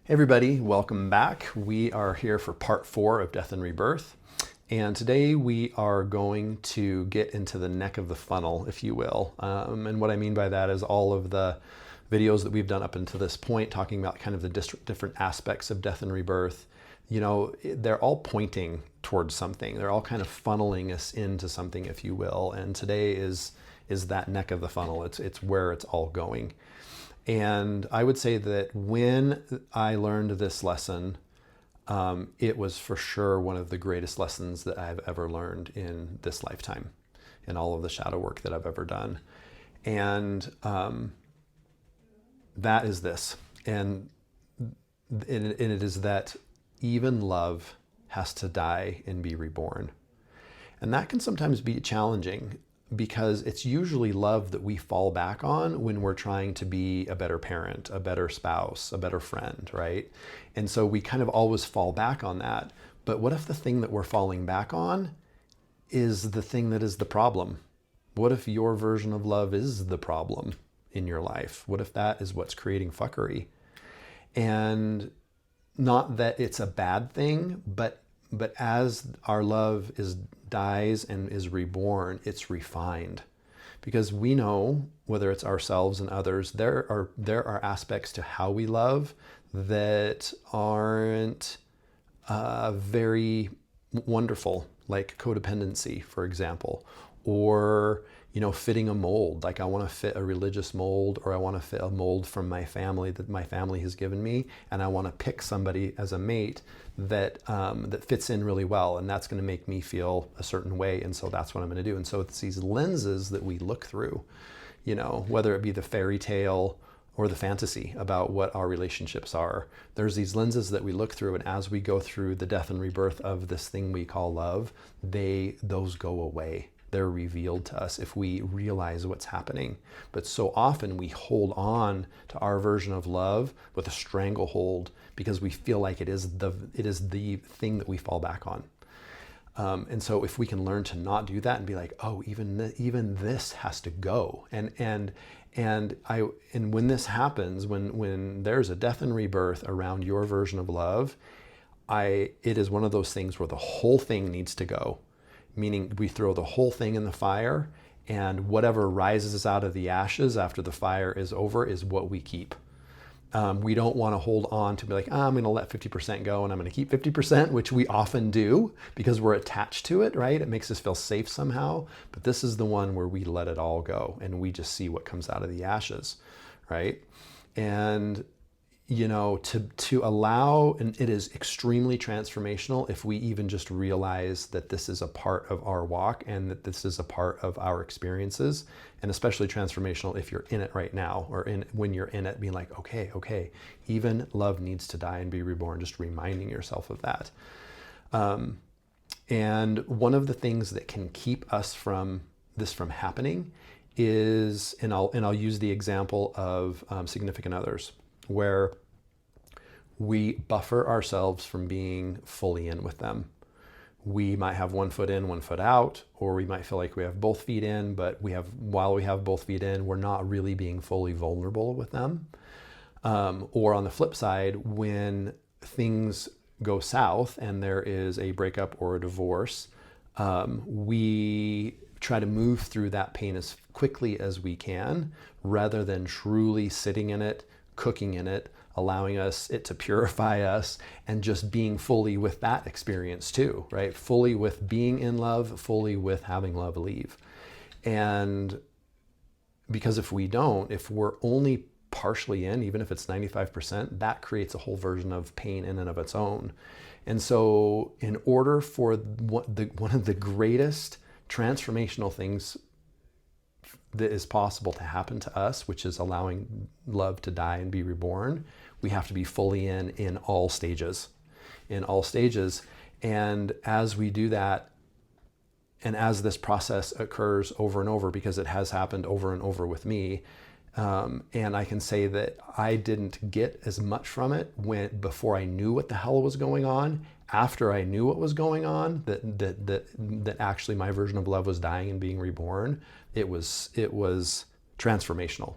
Hey everybody, welcome back. We are here for part 4 of Death and Rebirth. And today we are going to get into the neck of the funnel, if you will. And what I mean by that is all of the videos that we've done up until this point, talking about kind of the different aspects of death and rebirth. You know, they're all pointing towards something. They're all kind of funneling us into something, if you will. And today is that neck of the funnel. It's where it's all going. And I would say that when I learned this lesson, it was for sure one of the greatest lessons that I've ever learned in this lifetime, in all of the shadow work that I've ever done. And that is this. And it is that even love has to die and be reborn. And that can sometimes be challenging, because it's usually love that we fall back on when we're trying to be a better parent, a better spouse, a better friend, right? And so we kind of always fall back on that. But what if the thing that we're falling back on is the thing that is the problem? What if your version of love is the problem in your life? What if that is what's creating fuckery? And not that it's a bad thing, but as our love dies and is reborn, it's refined. Because we know, whether it's ourselves and others, there are aspects to how we love that aren't very wonderful, like codependency, for example, or fitting a mold. Like I want to fit a religious mold, or I want to fit a mold from my family that my family has given me, and I want to pick somebody as a mate that fits in really well, and that's going to make me feel a certain way, and so that's what I'm going to do. And so it's these lenses that we look through, whether it be the fairy tale or the fantasy about what our relationships are. There's these lenses that we look through, and as we go through the death and rebirth of this thing we call love, those go away. They're revealed to us if we realize what's happening. But so often we hold on to our version of love with a stranglehold, because we feel like it is the thing that we fall back on. And so if we can learn to not do that and be like, oh, even this has to go. And when this happens, when there's a death and rebirth around your version of love, it is one of those things where the whole thing needs to go. Meaning we throw the whole thing in the fire, and whatever rises out of the ashes after the fire is over is what we keep. We don't want to hold on to be like, I'm going to let 50% go and I'm going to keep 50%, which we often do because we're attached to it, right? It makes us feel safe somehow. But this is the one where we let it all go and we just see what comes out of the ashes, right? And to allow, and it is extremely transformational if we even just realize that this is a part of our walk and that this is a part of our experiences, and especially transformational if you're in it right now, or when you're in it, being like, okay, even love needs to die and be reborn, just reminding yourself of that. And one of the things that can keep us from happening is, and I'll use the example of significant others, where we buffer ourselves from being fully in with them. We might have one foot in, one foot out, or we might feel like we have both feet in, but while we have both feet in, we're not really being fully vulnerable with them. Or on the flip side, when things go south and there is a breakup or a divorce, we try to move through that pain as quickly as we can, rather than truly sitting in it, cooking in it, allowing it to purify us, and just being fully with that experience too, right? Fully with being in love, fully with having love leave. And because if we're only partially in, even if it's 95%, that creates a whole version of pain in and of its own. And so in order for one of the greatest transformational things that is possible to happen to us, which is allowing love to die and be reborn, we have to be fully in all stages. And as we do that, and as this process occurs over and over, because it has happened over and over with me, and I can say that I didn't get as much from it before I knew what the hell was going on. After I knew what was going on, that actually my version of love was dying and being reborn, it was transformational.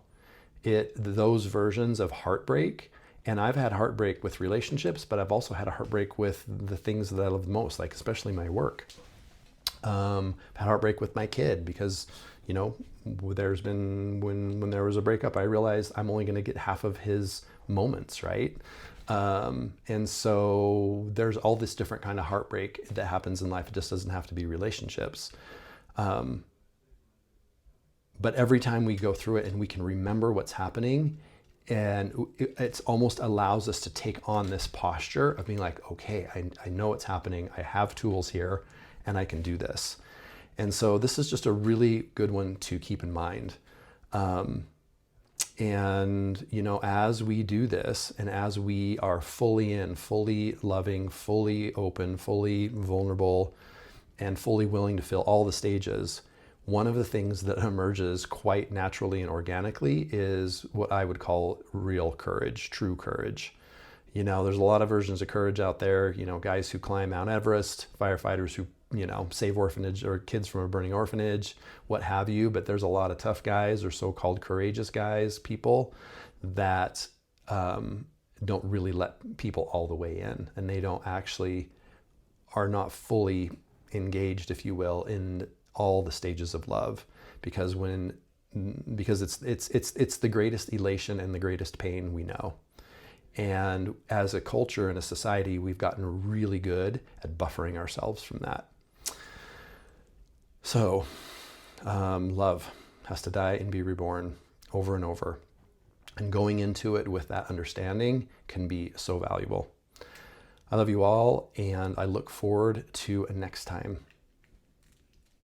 Those versions of heartbreak And I've had heartbreak with relationships, but I've also had a heartbreak with the things that I love the most, like especially my work. I've had heartbreak with my kid because, you know, there's been, when there was a breakup, I realized I'm only going to get half of his moments, right? And so there's all this different kind of heartbreak that happens in life. It just doesn't have to be relationships. But every time we go through it and we can remember what's happening, and it's almost allows us to take on this posture of being like, okay, I know what's happening. I have tools here and I can do this. And so this is just a really good one to keep in mind. And, you know, as we do this and as we are fully in, fully loving, fully open, fully vulnerable, and fully willing to fill all the stages, one of the things that emerges quite naturally and organically is what I would call real courage, true courage. You know, there's a lot of versions of courage out there, you know, guys who climb Mount Everest, firefighters who, you know, save orphanage or kids from a burning orphanage, what have you. But there's a lot of tough guys or so-called courageous guys, people that don't really let people all the way in, and they don't actually are not fully engaged, if you will, in all the stages of love, because it's the greatest elation and the greatest pain we know. And as a culture and a society, we've gotten really good at buffering ourselves from that. So love has to die and be reborn over and over. And going into it with that understanding can be so valuable. I love you all, and I look forward to next time.